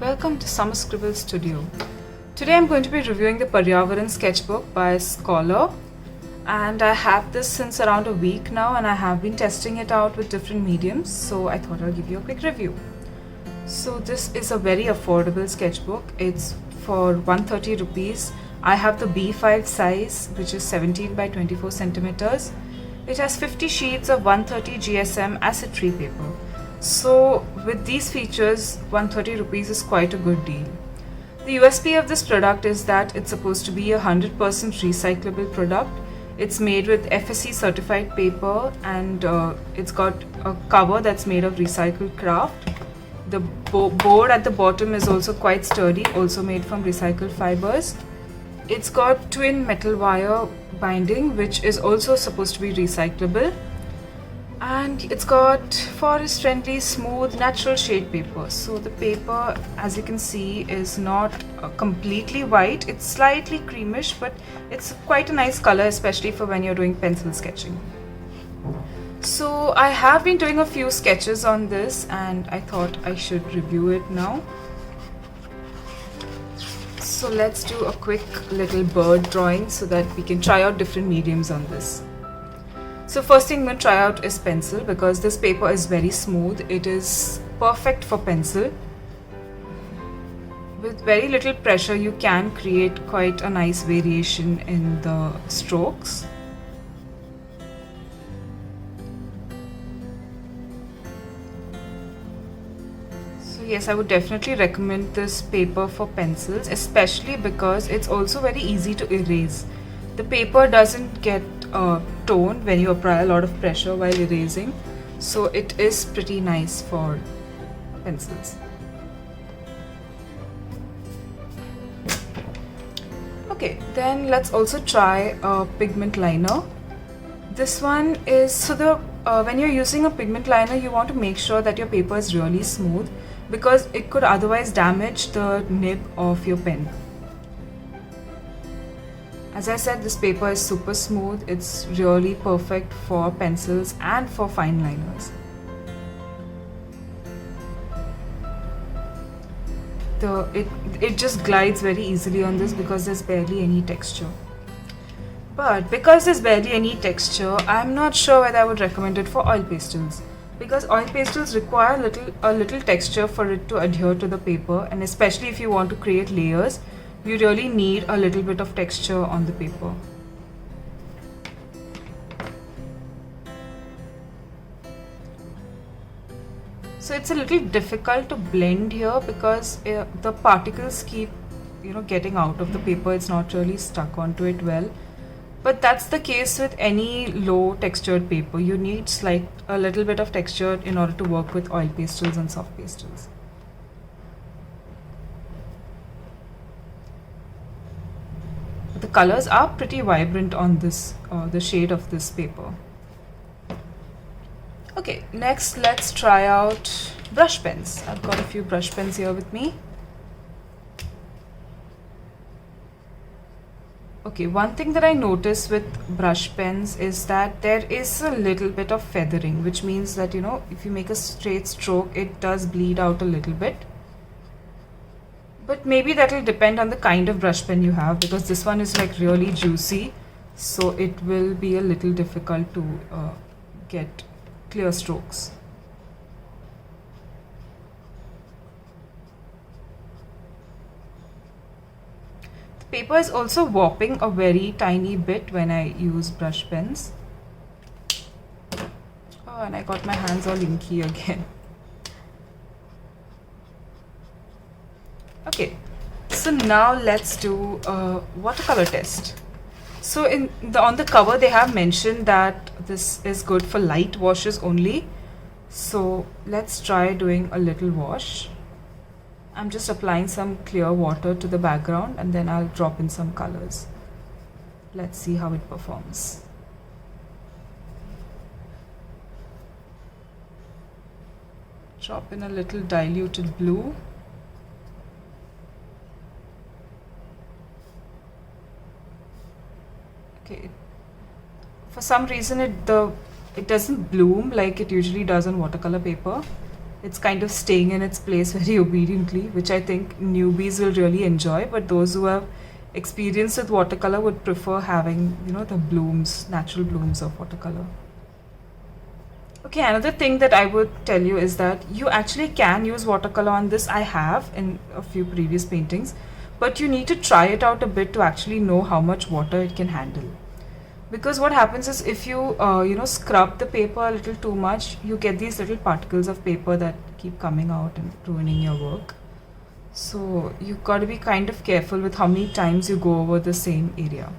Welcome to Summer Scribbles Studio. Today I'm going to be reviewing the Paryavaran sketchbook by Scholar, and I have this since around a week now and I have been testing it out with different mediums, so I thought I'll give you a quick review. So this is a very affordable sketchbook. It's for 130 rupees. I have the B5 size, which is 17 by 24 centimeters. It has 50 sheets of 130 GSM acid tree paper. So with these features, 130 rupees is quite a good deal. The USP of this product is that it's supposed to be a 100% recyclable product. It's made with FSC certified paper, and it's got a cover that's made of recycled craft. The board at the bottom is also quite sturdy, also made from recycled fibers. It's got twin metal wire binding, which is also supposed to be recyclable. And it's got forest friendly, smooth, natural shade paper. So the paper, as you can see, is not completely white. It's slightly creamish, but it's quite a nice color, especially for when you're doing pencil sketching. So I have been doing a few sketches on this and I thought I should review it now. So let's do a quick little bird drawing so that we can try out different mediums on this. So first thing I'm going to try out is pencil, because this paper is very smooth. It is perfect for pencil. With very little pressure, you can create quite a nice variation in the strokes. So yes, I would definitely recommend this paper for pencils, especially because it's also very easy to erase. The paper doesn't get toned when you apply a lot of pressure while erasing, so it is pretty nice for pencils. Okay, then let's also try a pigment liner. This one is, so when you're using a pigment liner, you want to make sure that your paper is really smooth, because it could otherwise damage the nib of your pen. As I said, this paper is super smooth. It's really perfect for pencils and for fine liners. It just glides very easily on this because there's barely any texture. But because there's barely any texture, I'm not sure whether I would recommend it for oil pastels, because oil pastels require a little texture for it to adhere to the paper, and especially if you want to create layers, you really need a little bit of texture on the paper. So it's a little difficult to blend here because the particles keep, getting out of the paper. It's not really stuck onto it well. But that's the case with any low textured paper. You need a little bit of texture in order to work with oil pastels and soft pastels. The colors are pretty vibrant on this, the shade of this paper. Okay, next let's try out brush pens. I've got a few brush pens here with me. Okay, one thing that I notice with brush pens is that there is a little bit of feathering, which means that, if you make a straight stroke, it does bleed out a little bit. But maybe that will depend on the kind of brush pen you have, because this one is really juicy, so it will be a little difficult to get clear strokes. The paper is also warping a very tiny bit when I use brush pens. Oh, and I got my hands all inky again. Okay, so now let's do a watercolor test. So on the cover they have mentioned that this is good for light washes only. So let's try doing a little wash. I'm just applying some clear water to the background and then I'll drop in some colors. Let's see how it performs. Drop in a little diluted blue. Okay, for some reason it doesn't bloom like it usually does on watercolor paper. It's kind of staying in its place very obediently, which I think newbies will really enjoy, but those who have experience with watercolor would prefer having, the blooms, natural blooms of watercolor. Okay, another thing that I would tell you is that you actually can use watercolor on this. I have in a few previous paintings, but you need to try it out a bit to actually know how much water it can handle. Because what happens is if you, scrub the paper a little too much, you get these little particles of paper that keep coming out and ruining your work. So you've got to be kind of careful with how many times you go over the same area.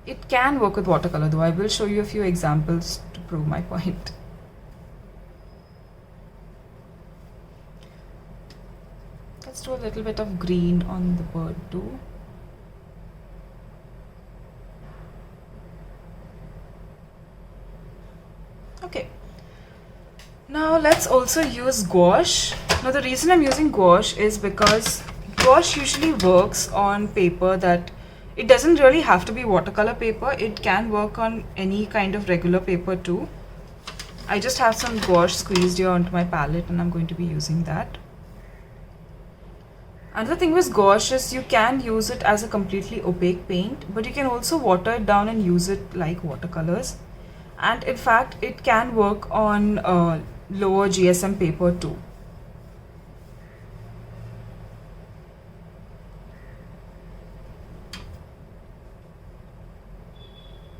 It can work with watercolor though. I will show you a few examples to prove my point. Let's do a little bit of green on the bird too. Okay. Now let's also use gouache. Now the reason I'm using gouache is because gouache usually works on paper that it doesn't really have to be watercolor paper. It can work on any kind of regular paper too. I just have some gouache squeezed here onto my palette and I'm going to be using that. Another thing with gouache is you can use it as a completely opaque paint, but you can also water it down and use it like watercolors. And in fact, it can work on lower GSM paper too.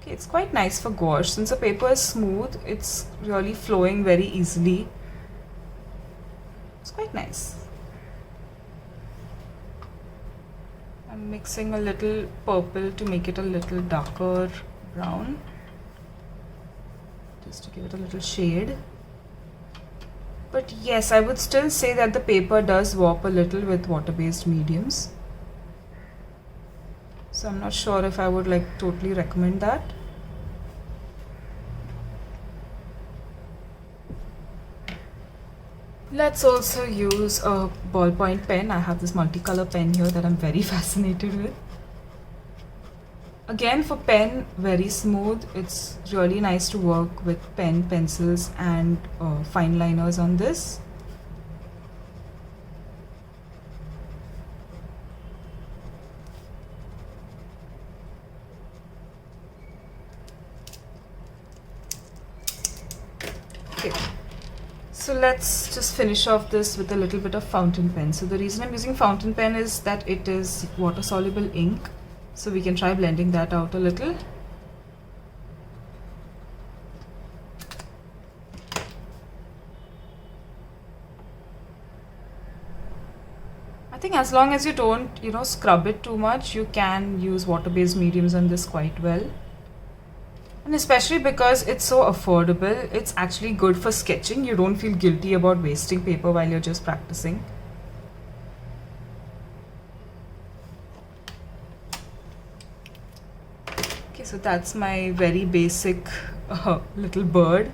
Okay, it's quite nice for gouache. Since the paper is smooth, it's really flowing very easily. It's quite nice. I'm mixing a little purple to make it a little darker brown, just to give it a little shade. But yes, I would still say that the paper does warp a little with water-based mediums. So I'm not sure if I would totally recommend that. Let's also use a ballpoint pen. I have this multicolor pen here that I'm very fascinated with. Again, for pen, very smooth. It's really nice to work with pen, pencils and fine liners on this. Okay. So let's just finish off this with a little bit of fountain pen. So the reason I'm using fountain pen is that it is water soluble ink. So we can try blending that out a little. I think as long as you don't, scrub it too much, you can use water-based mediums on this quite well. And especially because it's so affordable, it's actually good for sketching. You don't feel guilty about wasting paper while you're just practicing. Okay, so that's my very basic little bird.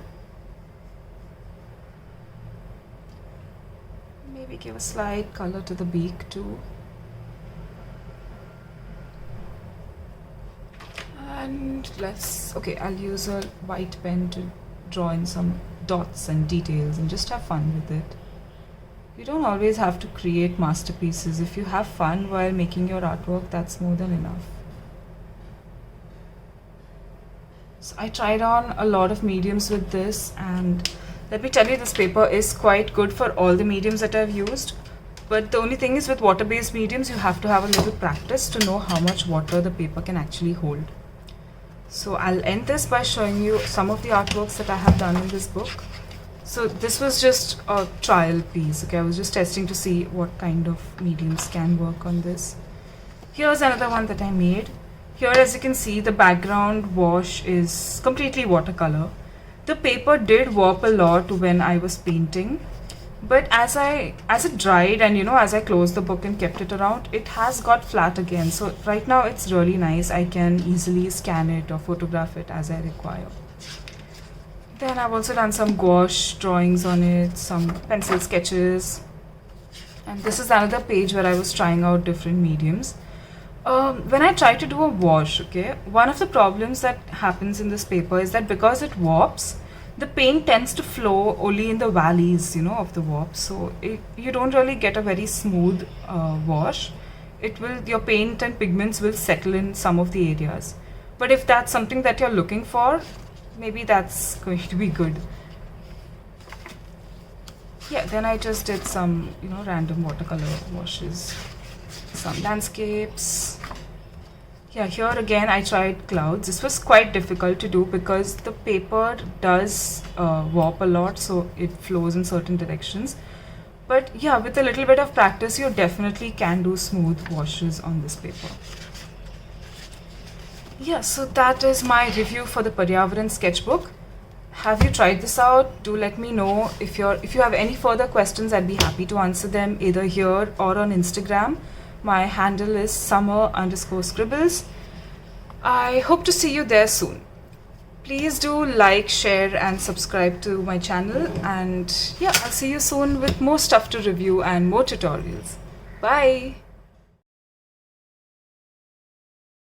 Maybe give a slight color to the beak too. And I'll use a white pen to draw in some dots and details and just have fun with it. You don't always have to create masterpieces. If you have fun while making your artwork, that's more than enough. So I tried on a lot of mediums with this, and let me tell you, this paper is quite good for all the mediums that I've used. But the only thing is, with water-based mediums, you have to have a little practice to know how much water the paper can actually hold. So I'll end this by showing you some of the artworks that I have done in this book. So this was just a trial piece. Okay, I was just testing to see what kind of mediums can work on this. Here's another one that I made. Here, as you can see, the background wash is completely watercolor. The paper did warp a lot when I was painting, but as it dried and as I closed the book and kept it around, it has got flat again. So right now it's really nice. I can easily scan it or photograph it as I require. Then I've also done some gouache drawings on it, some pencil sketches. And this is another page where I was trying out different mediums. When I try to do a wash, okay, one of the problems that happens in this paper is that because it warps, the paint tends to flow only in the valleys, of the warp. So you don't really get a very smooth wash. Your paint and pigments will settle in some of the areas. But if that's something that you're looking for, maybe that's going to be good. Yeah, then I just did some, random watercolor washes, some landscapes. Yeah, here again I tried clouds. This was quite difficult to do because the paper does warp a lot, so it flows in certain directions. But yeah, with a little bit of practice, you definitely can do smooth washes on this paper. Yeah, so that is my review for the Paryavaran sketchbook. Have you tried this out? Do let me know. If you have any further questions, I'd be happy to answer them either here or on Instagram. My handle is summer_scribbles. I hope to see you there soon. Please do like, share and subscribe to my channel, and yeah, I'll see you soon with more stuff to review and more tutorials. Bye!